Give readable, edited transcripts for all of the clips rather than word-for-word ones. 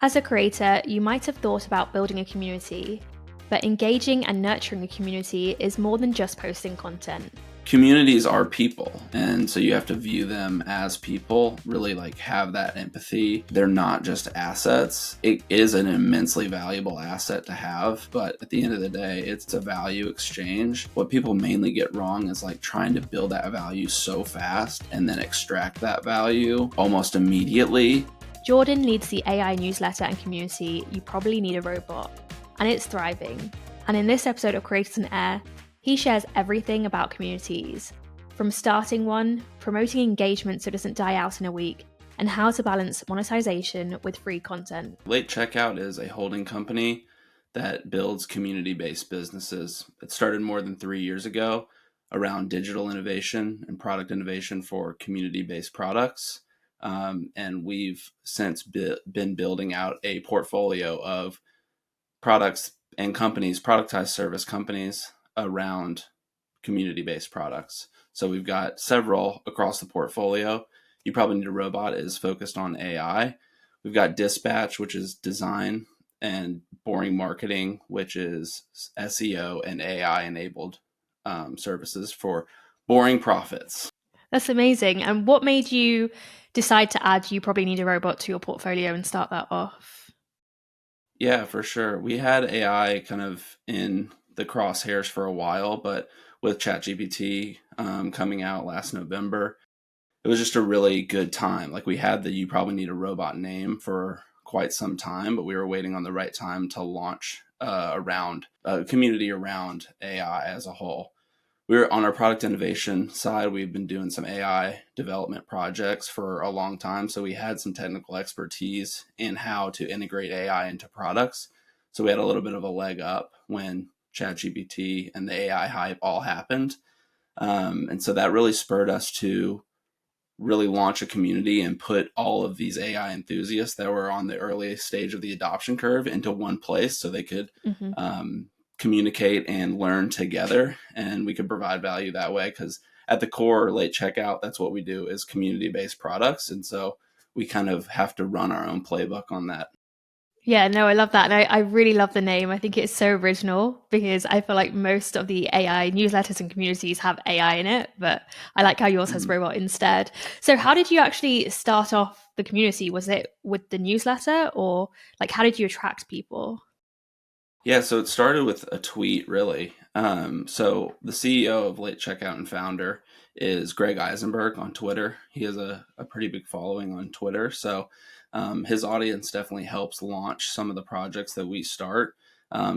As a creator, you might have thought about building a community, but engaging and nurturing a community is more than just posting content. Communities are people, and so you have to view them as people, really like have that empathy. They're not just assets. It is an immensely valuable asset to have, but at the end of the day, it's a value exchange. What people mainly get wrong is like trying to build that value so fast and then extract that value almost immediately. Jordan leads the AI newsletter and community You Probably Need a Robot, and it's thriving. And in this episode of Creators on Air, he shares everything about communities, from starting one, promoting engagement so it doesn't die out in a week, and how to balance monetization with free content. Late Checkout is a holding company that builds community-based businesses. It started more than 3 years ago around digital innovation and product innovation for community-based products. And we've since been building out a portfolio of products and companies, productized service companies around community-based products. So we've got several across the portfolio. You Probably Need a Robot is focused on AI. We've got Dispatch, which is design, and Boring Marketing, which is SEO and AI-enabled services for boring profits. That's amazing. And what made you decide to add You Probably Need a Robot to your portfolio and start that off? Yeah, for sure. We had AI kind of in the crosshairs for a while, but with ChatGPT coming out last November, it was just a really good time. Like we had the You Probably Need a Robot name for quite some time, but we were waiting on the right time to launch around a community around AI as a whole. We're on our product innovation side. We've been doing some AI development projects for a long time. So we had some technical expertise in how to integrate AI into products. So we had a little bit of a leg up when ChatGPT and the AI hype all happened. And so that really spurred us to really launch a community and put all of these AI enthusiasts that were on the earliest stage of the adoption curve into one place so they could communicate and learn together, and we could provide value that way. Because at the core, Late Checkout, that's what we do, is community-based products, and so we kind of have to run our own playbook on that. Yeah, no, I love that. And I really love the name. I think it's so original because I feel like most of the AI newsletters and communities have AI in it, but I like how yours has robot instead. So how did you actually start off the community? Was it with the newsletter, or like how did you attract people? Yeah, so it started with a tweet, really. So the CEO of Late Checkout and founder is Greg Eisenberg on Twitter. He has a pretty big following on Twitter. So his audience definitely helps launch some of the projects that we start.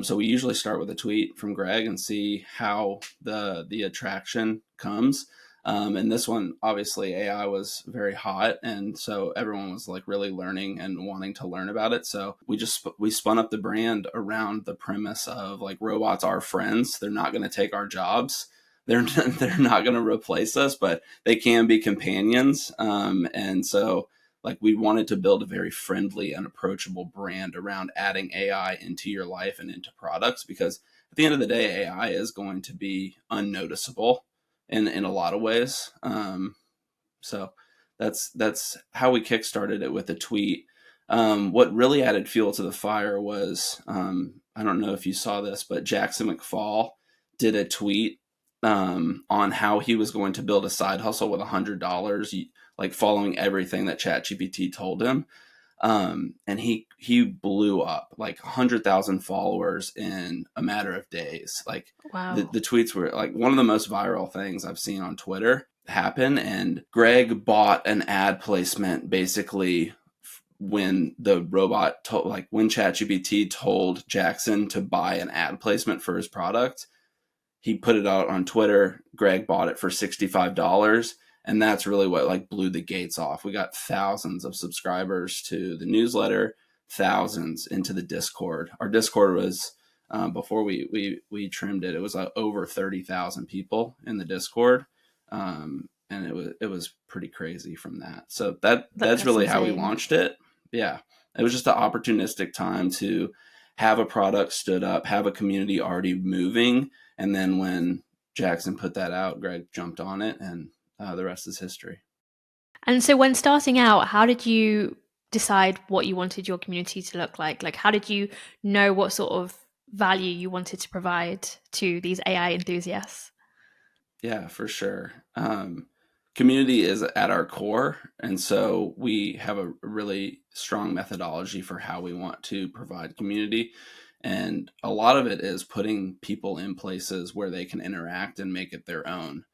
So we usually start with a tweet from Greg and see how the attraction comes. And this one, obviously, AI was very hot, and so everyone was like really learning and wanting to learn about it. So we spun up the brand around the premise of like robots are friends. They're not going to take our jobs. They're not going to replace us, but they can be companions. And so like we wanted to build a very friendly and approachable brand around adding AI into your life and into products, because at the end of the day, AI is going to be unnoticeable in a lot of ways. So that's how we kickstarted it with a tweet. What really added fuel to the fire was I don't know if you saw this, but Jackson McFall did a tweet on how he was going to build a side hustle with $100, like following everything that ChatGPT told him. And he blew up like 100,000 followers in a matter of days. Like Wow. the tweets were like one of the most viral things I've seen on Twitter happen. And Greg bought an ad placement basically when the robot told, like when ChatGPT told Jackson to buy an ad placement for his product, he put it out on Twitter. Greg bought it for $65. And that's really what like blew the gates off. We got thousands of subscribers to the newsletter, thousands into the Discord. Our Discord was before we trimmed it. It was over 30,000 people in the Discord, and it was pretty crazy from that. So that's really insane. how we launched it. Yeah, it was just an opportunistic time to have a product stood up, have a community already moving, and then when Jackson put that out, Greg jumped on it, and the rest is history. And so when starting out, how did you decide what you wanted your community to look like? Like, how did you know what sort of value you wanted to provide to these AI enthusiasts? Yeah, for sure. Community is at our core, and so we have a really strong methodology for how we want to provide community. And a lot of it is putting people in places where they can interact and make it their own.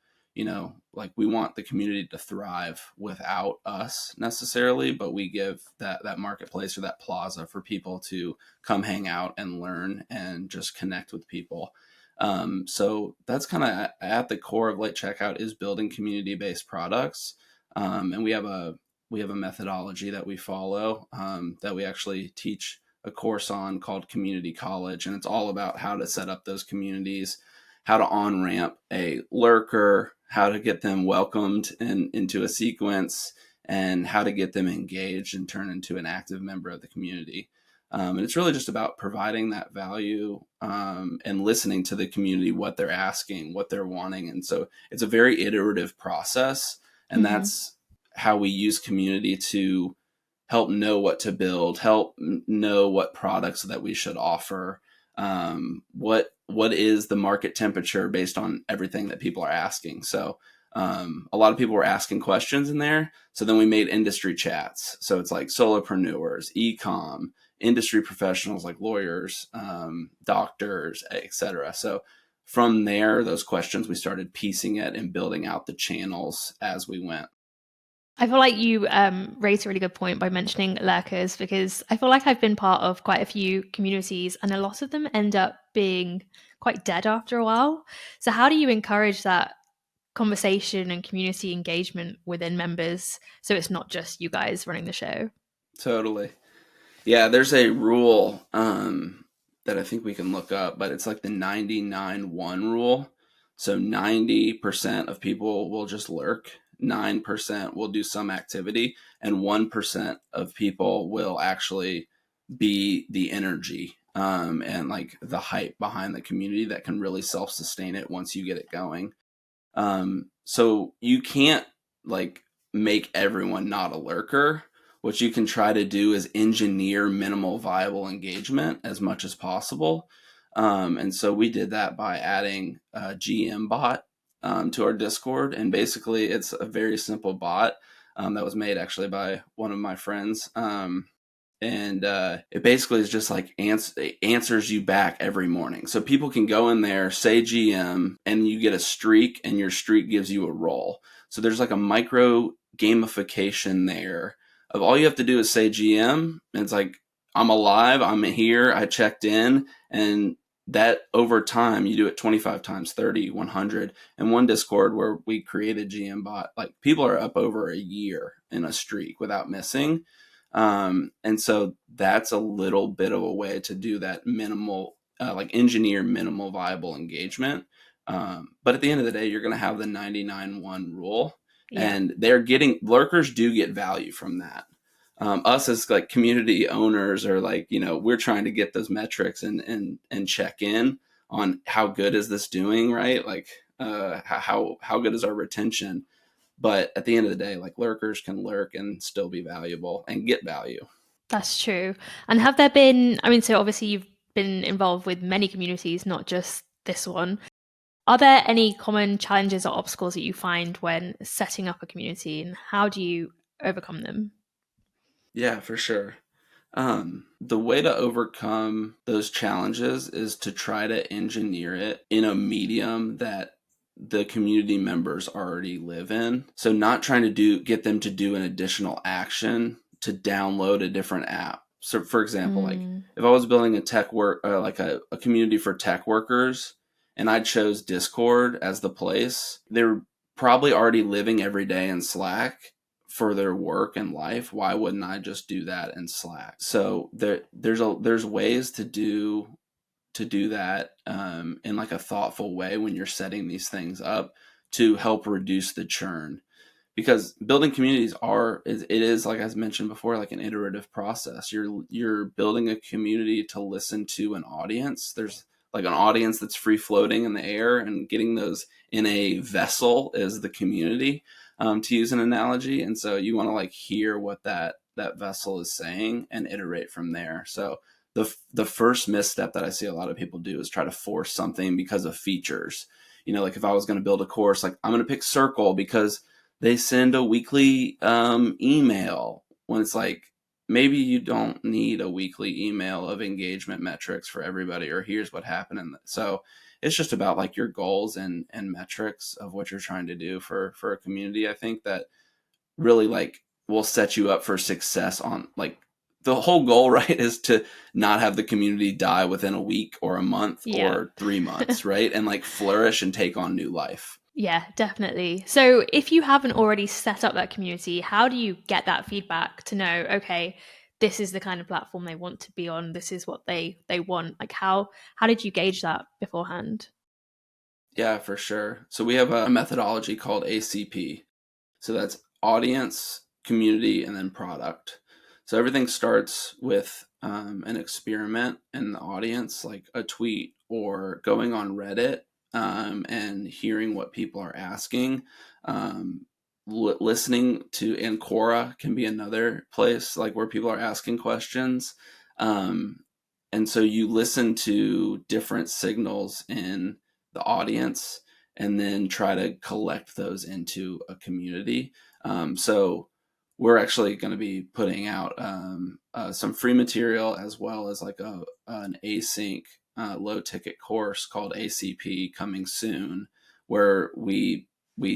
Like we want the community to thrive without us necessarily, but we give that marketplace or that plaza for people to come hang out and learn and just connect with people. So that's kind of at the core of Late Checkout is building community-based products, and we have a methodology that we follow that we actually teach a course on called Community College, and it's all about how to set up those communities, how to on ramp a lurker, how to get them welcomed into a sequence, and how to get them engaged and turn into an active member of the community. And it's really just about providing that value and listening to the community, what they're asking, what they're wanting. And so it's a very iterative process. And Mm-hmm. that's how we use community to help know what to build, help know what products that we should offer, what is the market temperature based on everything that people are asking. So a lot of people were asking questions in there. So then we made industry chats. So it's like solopreneurs, e-com, industry professionals like lawyers, doctors, etc. So from there, those questions, we started piecing it and building out the channels as we went. I feel like you raised a really good point by mentioning lurkers, because I feel like I've been part of quite a few communities and a lot of them end up being quite dead after a while. So, how do you encourage that conversation and community engagement within members so it's not just you guys running the show? Totally. Yeah, there's a rule that I think we can look up, but it's like the 99-1 rule. So 90% of people will just lurk, 9% will do some activity, and 1% of people will actually be the energy and like the hype behind the community that can really self sustain it once you get it going. So you can't like make everyone not a lurker. What you can try to do is engineer minimal viable engagement as much as possible. And so we did that by adding a GM bot to our Discord. And basically, it's a very simple bot that was made actually by one of my friends. And it basically is just like answers you back every morning. So people can go in there, say GM, and you get a streak, and your streak gives you a roll. So there's like a micro gamification there of all you have to do is say GM, and it's like, I'm alive, I'm here, I checked in, and that over time, you do it 25 times, 30, 100. And one Discord where we created GM bot, like people are up over a year in a streak without missing. And so that's a little bit of a way to do that minimal, like engineer minimal viable engagement. But at the end of the day, you're going to have the 99-1 rule, Yeah. and lurkers do get value from that. Us as like community owners are like, we're trying to get those metrics and check in on how good is this doing, right? Like, how good is our retention? But at the end of the day, like lurkers can lurk and still be valuable and get value. That's true. And have there been, I mean, so obviously you've been involved with many communities, not just this one. Are there any common challenges or obstacles that you find when setting up a community, and how do you overcome them? Yeah, for sure. The way to overcome those challenges is to try to engineer it in a medium that the community members already live in. So not trying to get them to do an additional action to download a different app. So for example, like Mm, if I was building a tech work, like a community for tech workers, and I chose Discord as the place, they're probably already living every day in Slack for their work and life. Why wouldn't I just do that in Slack? So there's ways to do that in like a thoughtful way when you're setting these things up to help reduce the churn, because building communities it is like I mentioned before, like an iterative process. You're building a community to listen to an audience. There's like an audience that's free floating in the air, and getting those in a vessel is the community, to use an analogy. And so you want to like hear what that that vessel is saying and iterate from there. So the first misstep that I see a lot of people do is try to force something because of features. Like if I was going to build a course, like I'm going to pick Circle because they send a weekly email, when it's like, maybe you don't need a weekly email of engagement metrics for everybody, or here's what happened. And so it's just about like your goals and metrics of what you're trying to do for a community. I think that really like will set you up for success. On like the whole goal, right, is to not have the community die within a week or a month Yeah. or 3 months, right? And like flourish and take on new life. Yeah, definitely. So if you haven't already set up that community, how do you get that feedback to know, okay, this is the kind of platform they want to be on, this is what they want? Like how did you gauge that beforehand? Yeah, for sure. So we have a methodology called ACP. So that's audience, community, and then product. So everything starts with an experiment in the audience, like a tweet or going on Reddit, and hearing what people are asking. Listening to Ancora can be another place like where people are asking questions. Um, and so you listen to different signals in the audience and then try to collect those into a community. So we're actually going to be putting out some free material, as well as like an async low ticket course called ACP coming soon, where we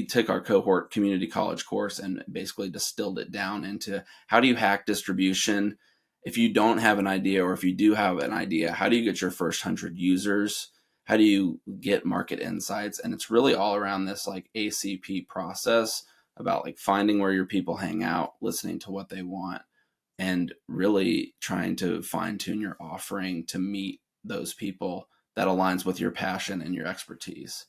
took our cohort community college course and basically distilled it down into how do you hack distribution. If you don't have an idea, or if you do have an idea, how do you get your first 100 users? How do you get market insights? And it's really all around this like ACP process, about like finding where your people hang out, listening to what they want, and really trying to fine tune your offering to meet those people that aligns with your passion and your expertise.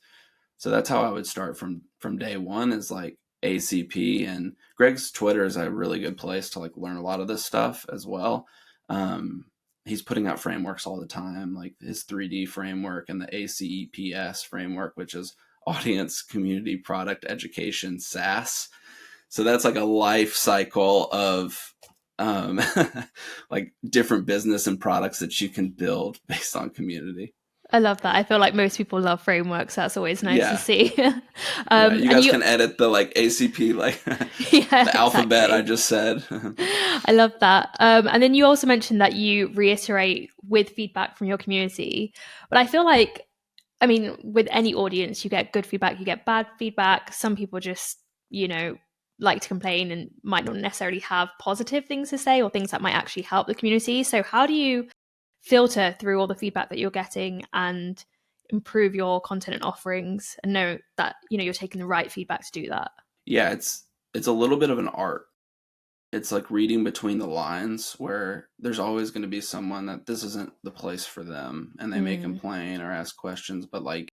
So that's how I would start from day one, is like ACP. And Greg's Twitter is a really good place to like learn a lot of this stuff as well. He's putting out frameworks all the time, like his 3D framework and the ACEPS framework, which is Audience Community Product Education SaaS. So that's like a life cycle of like different business and products that you can build based on community. I love that. I feel like most people love frameworks. That's always nice to Yeah. see. Yeah, you And guys you, can edit the like ACP, like yeah, the alphabet I exactly. just said. I love that. And then you also mentioned that you reiterate with feedback from your community. But I feel like, I mean, with any audience, you get good feedback, you get bad feedback. Some people just, you know, like to complain and might not necessarily have positive things to say or things that might actually help the community. So, how do you filter through all the feedback that you're getting and improve your content and offerings and know that, you know, you're taking the right feedback to do that? Yeah, it's a little bit of an art. It's like reading between the lines, where there's always going to be someone that this isn't the place for them, and they may Mm, complain or ask questions, but like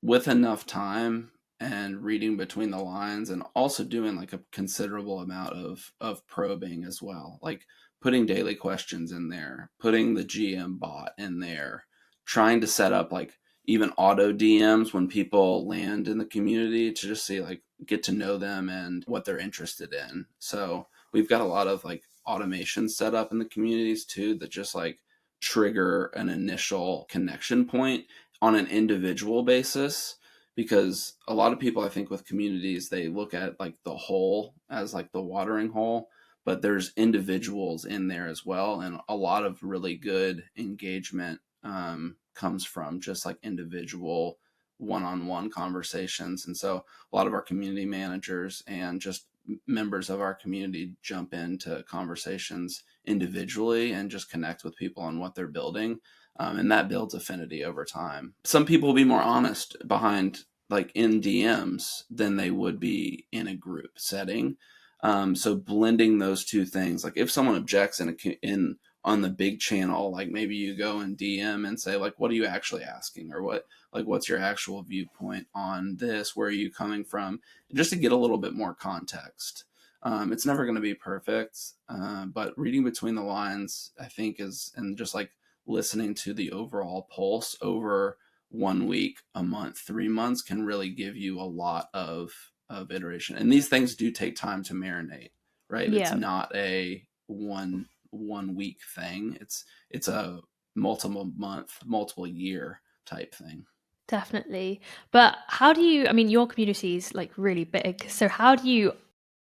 with enough time and reading between the lines, and also doing like a considerable amount of probing as well, like putting daily questions in there, putting the GM bot in there, trying to set up like even auto DMs when people land in the community, to just see like get to know them and what they're interested in. So we've got a lot of like automation set up in the communities too, that just like trigger an initial connection point on an individual basis. Because a lot of people, I think, with communities, they look at like the whole as like the watering hole, but there's individuals in there as well, and a lot of really good engagement comes from just like individual one-on-one conversations. And so a lot of our community managers and just members of our community jump into conversations individually and just connect with people on what they're building, and that builds affinity over time. Some people will be more honest behind like in DMs than they would be in a group setting. So blending those two things, like if someone objects in on the big channel, like maybe you go and DM and say like, what are you actually asking, or what's your actual viewpoint on this? Where are you coming from? Just to get a little bit more context. It's never going to be perfect, but reading between the lines, I think, and just like listening to the overall pulse over 1 week, a month, 3 months, can really give you a lot of iteration. And these things do take time to marinate, right? It's Yeah, not a one week thing. It's a multiple month, multiple year type thing. definitely. But how do you, I mean, your community is like really big. So how do you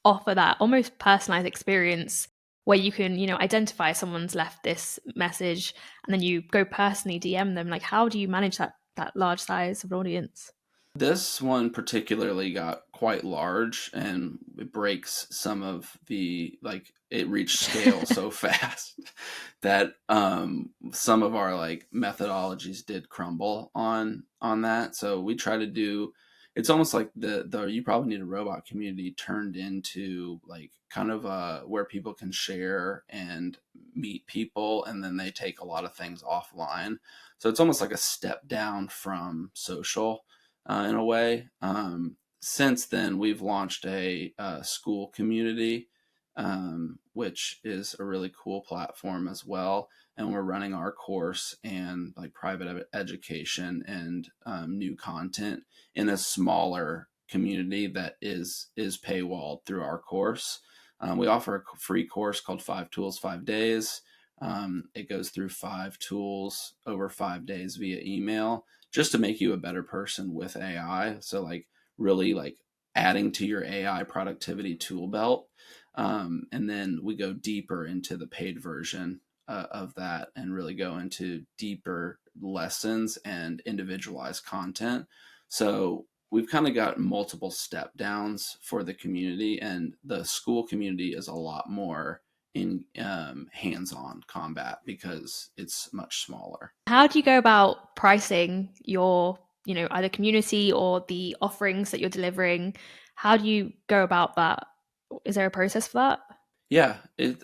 offer that almost personalized experience where you can, identify someone's left this message and then you go personally DM them? Like, how do you manage that large size of an audience? This one particularly got quite large, and it breaks some of the, like, it reached scale so fast that some of our like methodologies did crumble on that. So we try to do, it's almost like the You Probably Need a Robot community turned into like kind of where people can share and meet people, and then they take a lot of things offline. So it's almost like a step down from social in a way. Since then, we've launched a school community, which is a really cool platform as well. And we're running our course and like private education and new content in a smaller community that is paywalled through our course. We offer a free course called 5 Tools, 5 Days. It goes through 5 tools over 5 days via email, just to make you a better person with AI. So like really like adding to your AI productivity tool belt. And then we go deeper into the paid version of that and really go into deeper lessons and individualized content. So we've kind of got multiple step downs for the community, and the school community is a lot more in hands-on combat because it's much smaller. How do you go about pricing your, either community or the offerings that you're delivering? How do you go about that? Is there a process for that? Yeah, it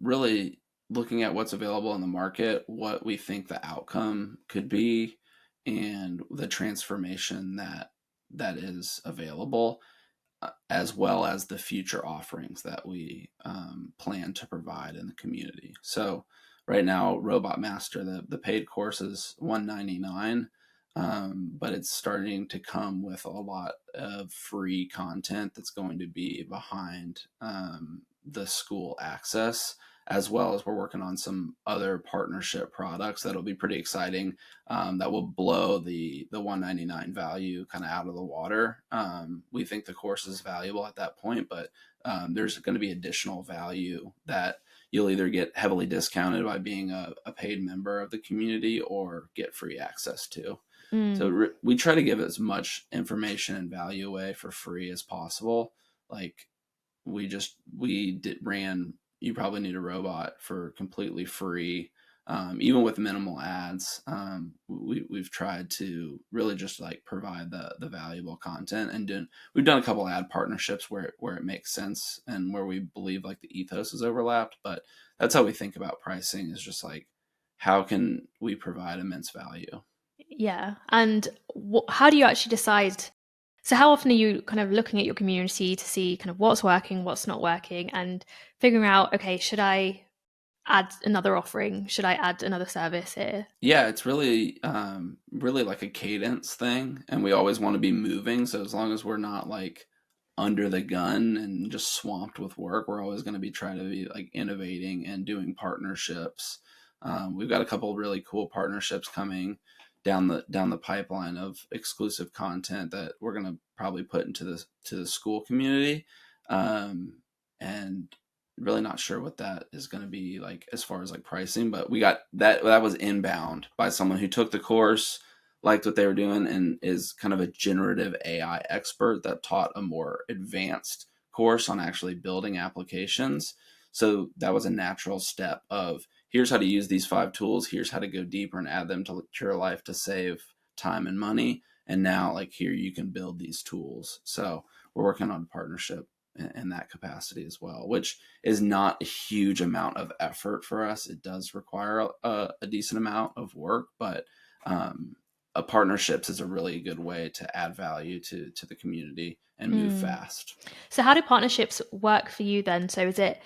really looking at what's available in the market, what we think the outcome could be, and the transformation that is available, as well as the future offerings that we plan to provide in the community. So, right now, Robot Master, the paid course is $199, but it's starting to come with a lot of free content that's going to be behind the school access. As well as we're working on some other partnership products that'll be pretty exciting, that will blow the 199 value kind of out of the water. We think the course is valuable at that point, but there's going to be additional value that you'll either get heavily discounted by being a paid member of the community or get free access to. So Mm. we try to give as much information and value away for free as possible. Like we ran You Probably Need a Robot for completely free, even with minimal ads. We've tried to really just like provide the valuable content, and we've done a couple ad partnerships where it makes sense and where we believe like the ethos is overlapped. But that's how we think about pricing, is just like how can we provide immense value. Yeah. And how do you actually decide? So, how often are you kind of looking at your community to see kind of what's working, what's not working, and figuring out, okay, should I add another offering? Should I add another service here? Yeah, it's really like a cadence thing, and we always want to be moving. So as long as we're not like under the gun and just swamped with work, we're always going to be trying to be like innovating and doing partnerships. We've got a couple of really cool partnerships coming down the pipeline of exclusive content that we're going to probably put into the school community, um, and really not sure what that is going to be like as far as like pricing. But we got that was inbound by someone who took the course, liked what they were doing, and is kind of a generative AI expert that taught a more advanced course on actually building applications. So that was a natural step of, here's how to use these 5 tools, here's how to go deeper and add them to your life to save time and money, and now like here you can build these tools. So we're working on a partnership in that capacity as well, which is not a huge amount of effort for us. It does require a decent amount of work, but a partnerships is a really good way to add value to the community and move Mm. fast. So, how do partnerships work for you then? So, is it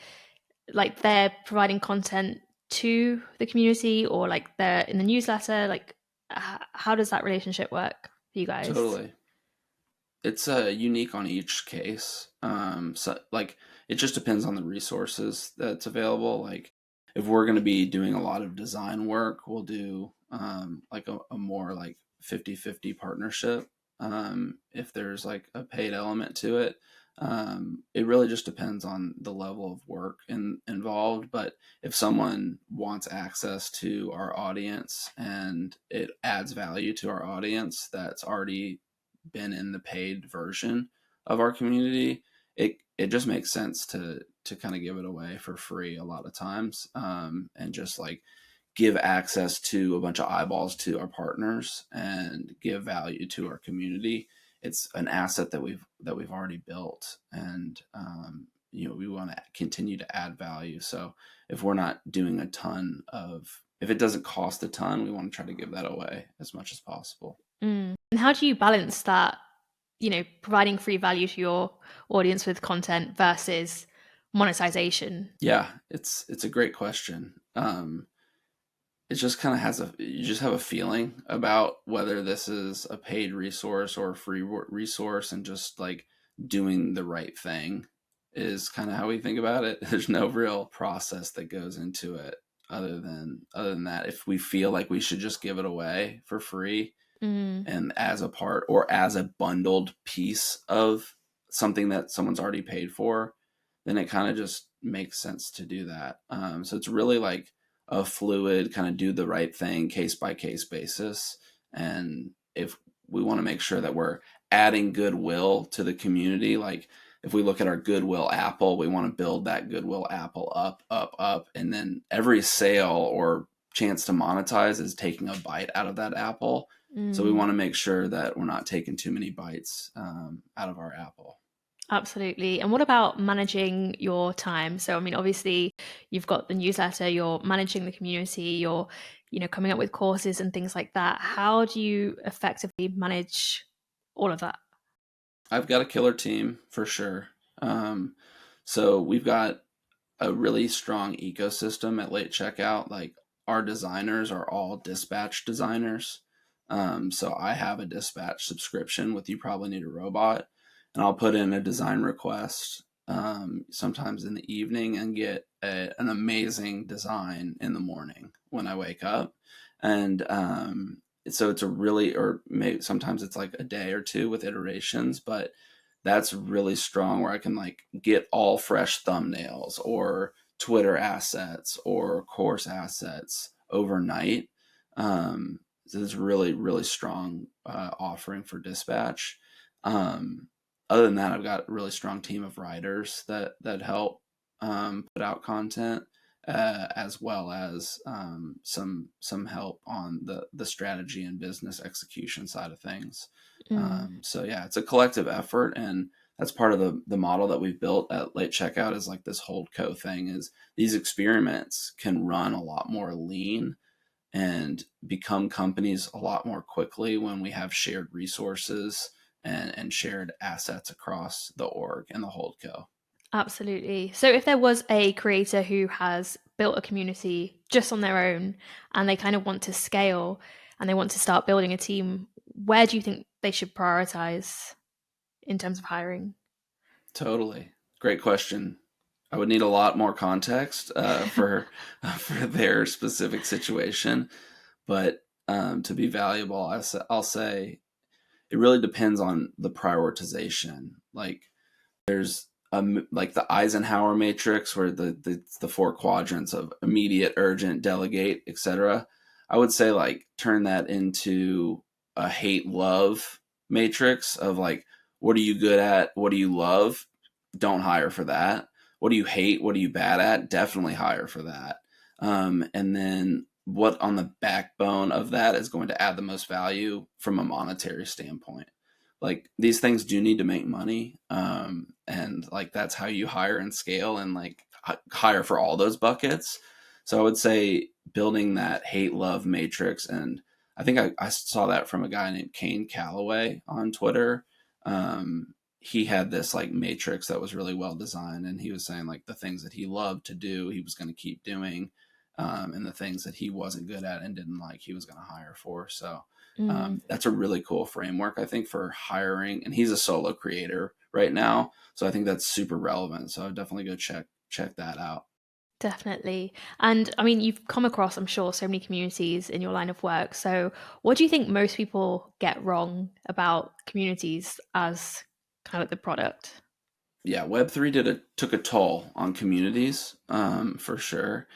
like they're providing content to the community, or like they're in the newsletter? Like, how does that relationship work for you guys? Totally. It's unique on each case. So like it just depends on the resources that's available. Like if we're going to be doing a lot of design work, we'll do like a more like 50-50 partnership. If there's like a paid element to it, it really just depends on the level of work involved. But if someone wants access to our audience and it adds value to our audience that's already been in the paid version of our community, it just makes sense to kind of give it away for free a lot of times, and just like give access to a bunch of eyeballs to our partners and give value to our community. It's an asset that we've already built, and we want to continue to add value. So if we're not doing a ton of, if it doesn't cost a ton, we want to try to give that away as much as possible. And how do you balance that, providing free value to your audience with content versus monetization? Yeah, it's a great question. It just kind of you just have a feeling about whether this is a paid resource or a free resource, and just like doing the right thing is kind of how we think about it. There's no real process that goes into it other than that. If we feel like we should just give it away for free Mm, and as a part or as a bundled piece of something that someone's already paid for, then it kind of just makes sense to do that. So it's really like a fluid kind of do the right thing case by case basis. And if we want to make sure that we're adding goodwill to the community, like if we look at our goodwill apple, we want to build that goodwill apple up, up, up. And then every sale or chance to monetize is taking a bite out of that apple. So we mm. want to make sure that we're not taking too many bites out of our apple. Absolutely. And what about managing your time? So, I mean, obviously, you've got the newsletter, you're managing the community, you're, coming up with courses and things like that. How do you effectively manage all of that? I've got a killer team for sure. Um, so we've got a really strong ecosystem at late checkout. Like our designers are all dispatch designers. So I have a dispatch subscription with You Probably Need a Robot, and I'll put in a design request sometimes in the evening and get an amazing design in the morning when I wake up. And so it's a really, or maybe sometimes it's like a day or two with iterations, but that's really strong where I can like get all fresh thumbnails or Twitter assets or course assets overnight. So it's really, really strong offering for dispatch. Other than that, I've got a really strong team of writers that help put out content, as well as some help on the strategy and business execution side of things. Mm, So yeah, it's a collective effort, and that's part of the model that we've built at Late Checkout is like this hold co thing. Is these experiments can run a lot more lean and become companies a lot more quickly when we have shared resources and shared assets across the org and the hold co. absolutely. So, if there was a creator who has built a community just on their own and they kind of want to scale and they want to start building a team, where do you think they should prioritize in terms of hiring? Totally. Great question. I would need a lot more context for their specific situation, but to be valuable, I'll say it really depends on the prioritization. Like there's like the Eisenhower matrix where the four quadrants of immediate, urgent, delegate, etc. I would say like turn that into a hate love matrix of like what are you good at, what do you love, don't hire for that. What do you hate, what are you bad at, definitely hire for that. And then what on the backbone of that is going to add the most value from a monetary standpoint. Like these things do need to make money, and like that's how you hire and scale and like hire for all those buckets. So I would say building that hate love matrix, and I think I saw that from a guy named Kane Calloway on Twitter. He had this like matrix that was really well designed, and he was saying like the things that he loved to do he was going to keep doing, and the things that he wasn't good at and didn't like he was going to hire for. So Mm, that's a really cool framework, I think, for hiring. And he's a solo creator right now. So I think that's super relevant. So I'd definitely go check that out. Definitely. And I mean, you've come across, I'm sure, so many communities in your line of work. So, what do you think most people get wrong about communities as kind of the product? Yeah, Web3 took a toll on communities, for sure.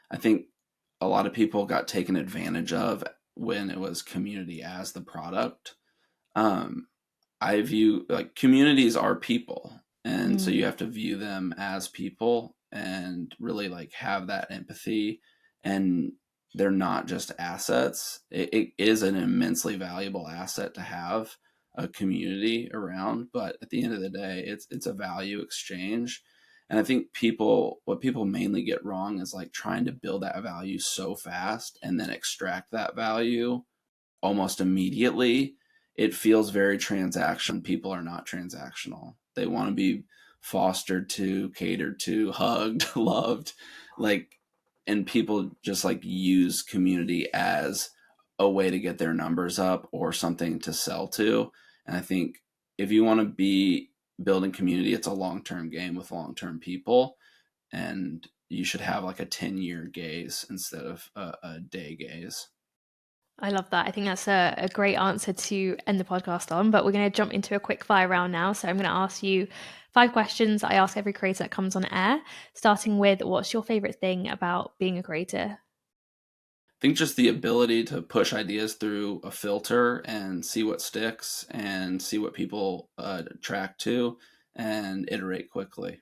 I think a lot of people got taken advantage of when it was community as the product. Um, I view like communities are people, and so you Mm, have to view them as people and really like have that empathy. And they're not just assets. It is an immensely valuable asset to have a community around, but at the end of the day, it's a value exchange. And I think what people mainly get wrong is like trying to build that value so fast and then extract that value almost immediately. It feels very transactional. People are not transactional. They want to be fostered to, catered to, hugged, loved, like, and people just like use community as a way to get their numbers up or something to sell to. And I think if you want to be building community, it's a long-term game with long-term people, and you should have like a 10-year gaze instead of a day gaze. I love that. I think that's a great answer to end the podcast on. But we're going to jump into a quick fire round now. So, I'm going to ask you 5 questions I ask every creator that comes on air, starting with what's your favorite thing about being a creator? Think just the ability to push ideas through a filter and see what sticks and see what people track to and iterate quickly.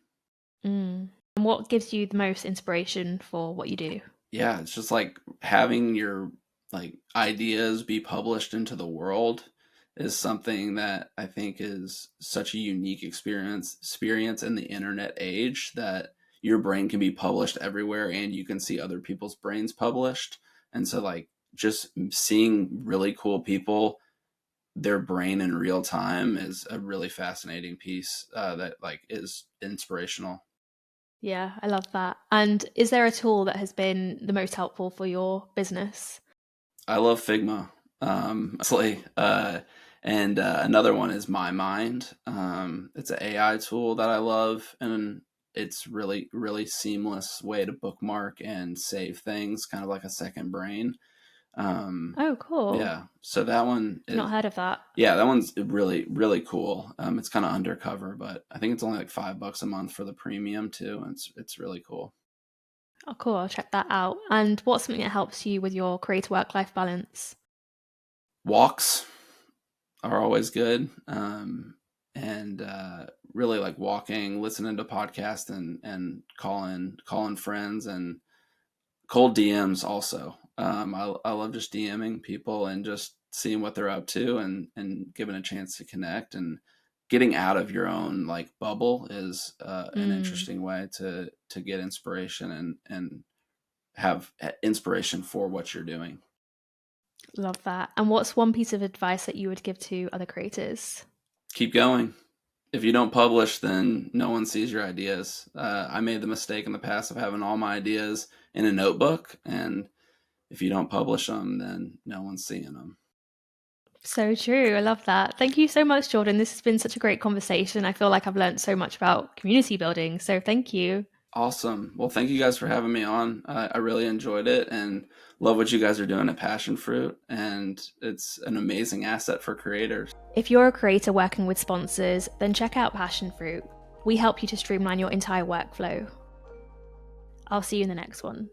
Mm. And what gives you the most inspiration for what you do? Yeah, it's just like having your like ideas be published into the world is something that I think is such a unique experience in the internet age, that your brain can be published everywhere and you can see other people's brains published. And so like just seeing really cool people, their brain in real time, is a really fascinating piece that like is inspirational. Yeah, I love that. And is there a tool that has been the most helpful for your business? I love Figma. Honestly, and another one is My Mind. It's an AI tool that I love, and it's really seamless way to bookmark and save things, kind of like a second brain. Um, Oh, cool. yeah, so that one I've not is, heard of that. yeah, that one's really cool. It's kind of undercover, but I think it's only like $5 a month for the premium too, and it's really cool. Oh, cool. I'll check that out. And what's something that helps you with your creative work-life balance? Walks are always good. And really like walking, listening to podcasts, and calling friends, and cold DMs also. I love just DMing people and just seeing what they're up to, and giving a chance to connect, and getting out of your own like bubble is an Mm, interesting way to get inspiration and have inspiration for what you're doing. love that. And what's one piece of advice that you would give to other creators? Keep going. If you don't publish, then no one sees your ideas. I made the mistake in the past of having all my ideas in a notebook, and if you don't publish them, then no one's seeing them. So true. I love that. Thank you so much, Jordan. This has been such a great conversation. I feel like I've learned so much about community building. So thank you. Awesome. Well, thank you guys for having me on. I really enjoyed it and love what you guys are doing at Passion Fruit. And it's an amazing asset for creators. If you're a creator working with sponsors, then check out Passion Fruit. We help you to streamline your entire workflow. I'll see you in the next one.